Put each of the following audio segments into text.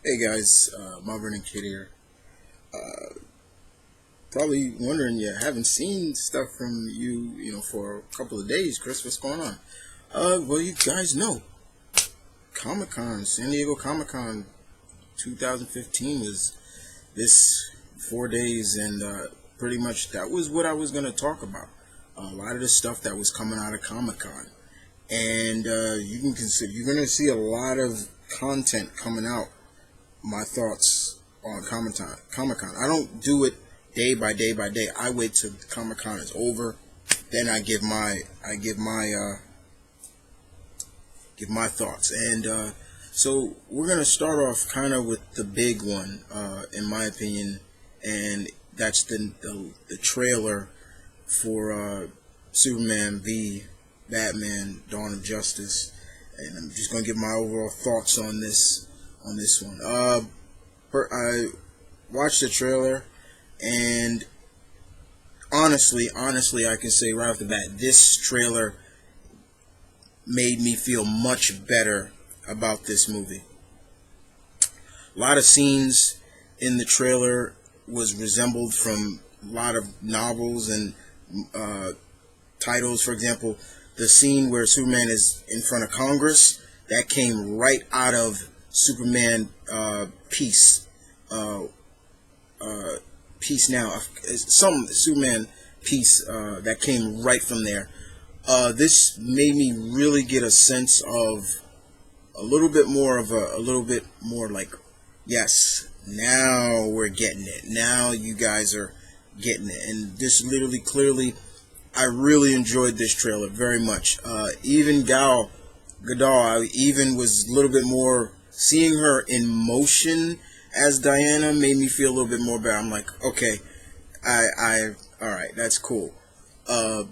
Hey guys, Marvin and Kid here. Probably wondering you haven't seen stuff from you, for a couple of days. Chris, what's going on? Well, you guys know Comic Con, San Diego Comic Con 2015 was this 4 days, and pretty much that was what I was gonna talk about. A lot of the stuff that was coming out of Comic Con, and you can consider you're gonna see a lot of content coming out. My thoughts on Comic Con. I don't do it day by day by day. I wait till Comic Con is over, then I give my thoughts. And so we're gonna start off kind of with the big one, in my opinion, and that's the trailer for Superman v. Batman: Dawn of Justice. And I'm just gonna give my overall thoughts on this one. I watched the trailer, and honestly, I can say right off the bat, this trailer made me feel much better about this movie. A lot of scenes in the trailer was resembled from a lot of novels and titles. For example, the scene where Superman is in front of Congress, that came right out of Superman Peace Peace Now, some Superman piece that came right from there. This made me really get a sense of a little bit more like, yes, now we're getting it. Now you guys are getting it. And this literally, clearly, I really enjoyed this trailer very much. Even Gal Gadot, I even was a little bit more, seeing her in motion as Diana made me feel a little bit more better. I'm like, okay, all right, that's cool. The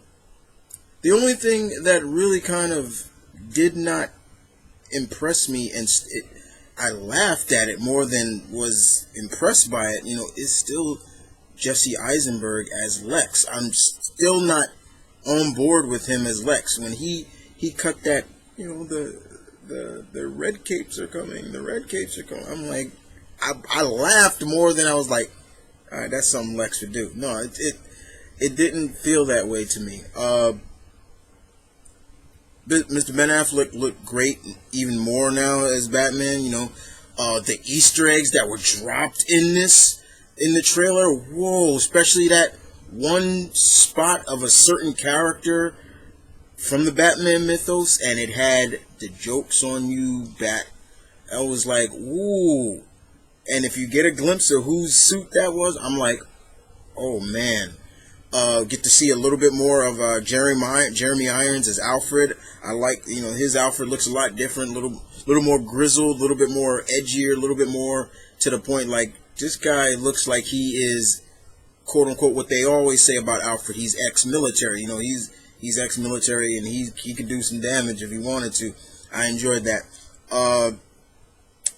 only thing that really kind of did not impress me, and I laughed at it more than was impressed by it, is still Jesse Eisenberg as Lex. I'm still not on board with him as Lex. When he cut that, the red capes are coming, the red capes are coming. I'm like, I laughed more than I was like, all right, that's something Lex would do. No, it didn't feel that way to me. Mr. Ben Affleck looked great, even more now as Batman. The Easter eggs that were dropped in the trailer. Whoa, especially that one spot of a certain character from the Batman mythos, and it had the "jokes on you, Bat." I was like, ooh. And if you get a glimpse of whose suit that was, I'm like, oh man. Get to see a little bit more of Jeremy Irons as Alfred. I like, his Alfred looks a lot different, little more grizzled, a little bit more edgier, a little bit more to the point. Like, this guy looks like he is, quote unquote, what they always say about Alfred. He's ex-military. He's ex-military, and he can do some damage if he wanted to. I enjoyed that.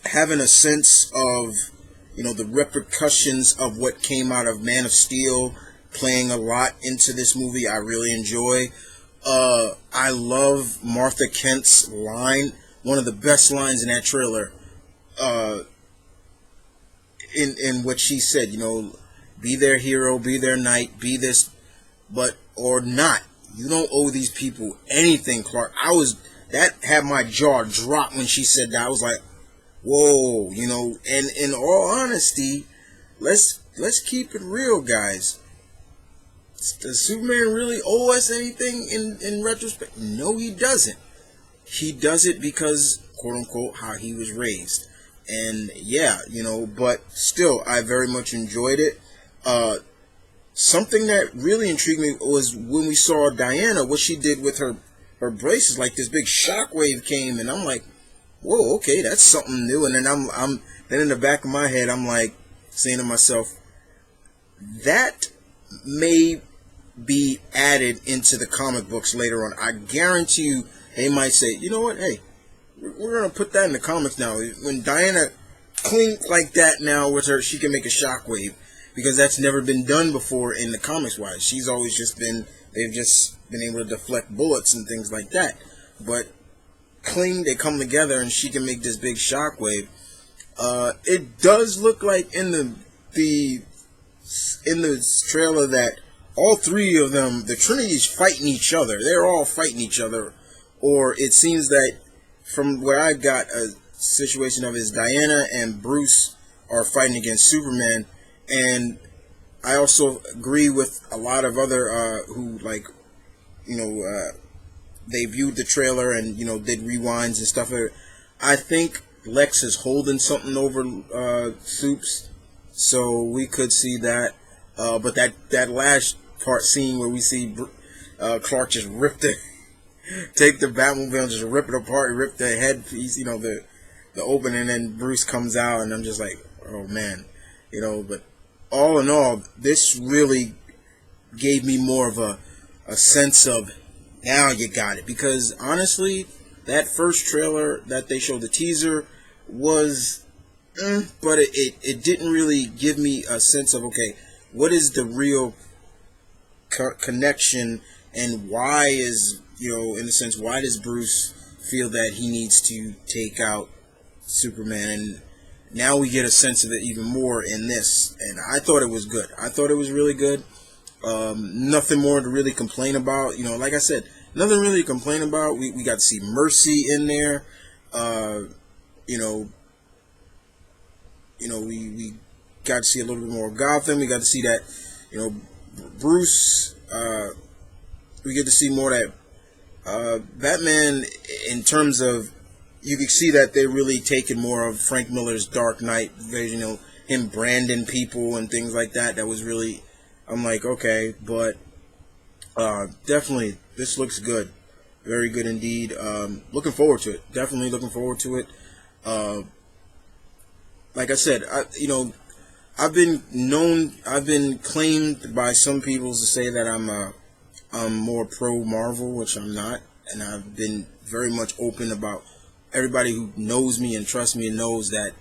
Having a sense of, the repercussions of what came out of Man of Steel, playing a lot into this movie, I really enjoy. I love Martha Kent's line, one of the best lines in that trailer. In what she said, be their hero, be their knight, be this, but or not. You don't owe these people anything, Clark. That had my jaw drop when she said that. I was like, whoa, and in all honesty, let's keep it real, guys. Does Superman really owe us anything in retrospect? No, he doesn't. He does it because, quote unquote, how he was raised. And yeah, but still, I very much enjoyed it. Something that really intrigued me was when we saw Diana, what she did with her braces. Like, this big shockwave came, and I'm like, whoa, okay, that's something new. And then then in the back of my head, I'm like saying to myself, that may be added into the comic books later on. I guarantee you, they might say, you know what, hey, we're gonna put that in the comics now. When Diana clinked like that now with her, she can make a shockwave, because that's never been done before in the comics wise. She's always they've just been able to deflect bullets and things like that. But cling, they come together, and she can make this big shockwave. It does look like the in the trailer that all three of them, the Trinity's fighting each other. They're all fighting each other, or it seems that from where I got a situation of is Diana and Bruce are fighting against Superman, and I also agree with a lot of other who like you know they viewed the trailer and did rewinds and stuff. I think Lex is holding something over Supes, so we could see that. But that last part scene where we see Clark just rip take the Batmobile and just rip it apart, rip the headpiece, the opening, and then Bruce comes out, and I'm just like, oh man, But all in all, this really gave me more of a sense of now you got it, because honestly, that first trailer that they showed, the teaser, was, but it didn't really give me a sense of okay, what is the real connection, and why is in a sense, why does Bruce feel that he needs to take out Superman? And now we get a sense of it even more in this, and I thought it was good. I thought it was really good. Nothing more to really complain about. Like I said, nothing really to complain about. We got to see Mercy in there. We got to see a little bit more of Gotham. We got to see that, Bruce. We get to see more of that Batman, in terms of, you can see that they're really taking more of Frank Miller's Dark Knight vision, him branding people and things like that. That was really, I'm like, okay, but definitely this looks good, very good indeed. Looking forward to it. Definitely looking forward to it. Like I said, I've been claimed by some people to say that I'm more pro Marvel, which I'm not, and I've been very much open about. Everybody who knows me and trusts me knows that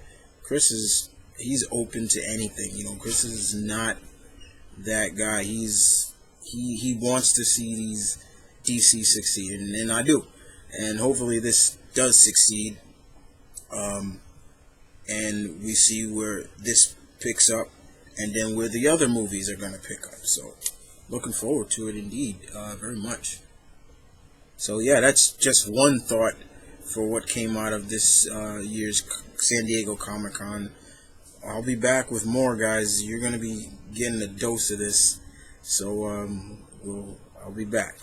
he's open to anything. Chris is not that guy. He wants to see these DC succeed, and I do, and hopefully this does succeed. And we see where this picks up, and then where the other movies are going to pick up. So, looking forward to it indeed, very much. So yeah, that's just one thought for what came out of this year's San Diego Comic-Con. I'll be back with more, guys. You're going to be getting a dose of this. So I'll be back.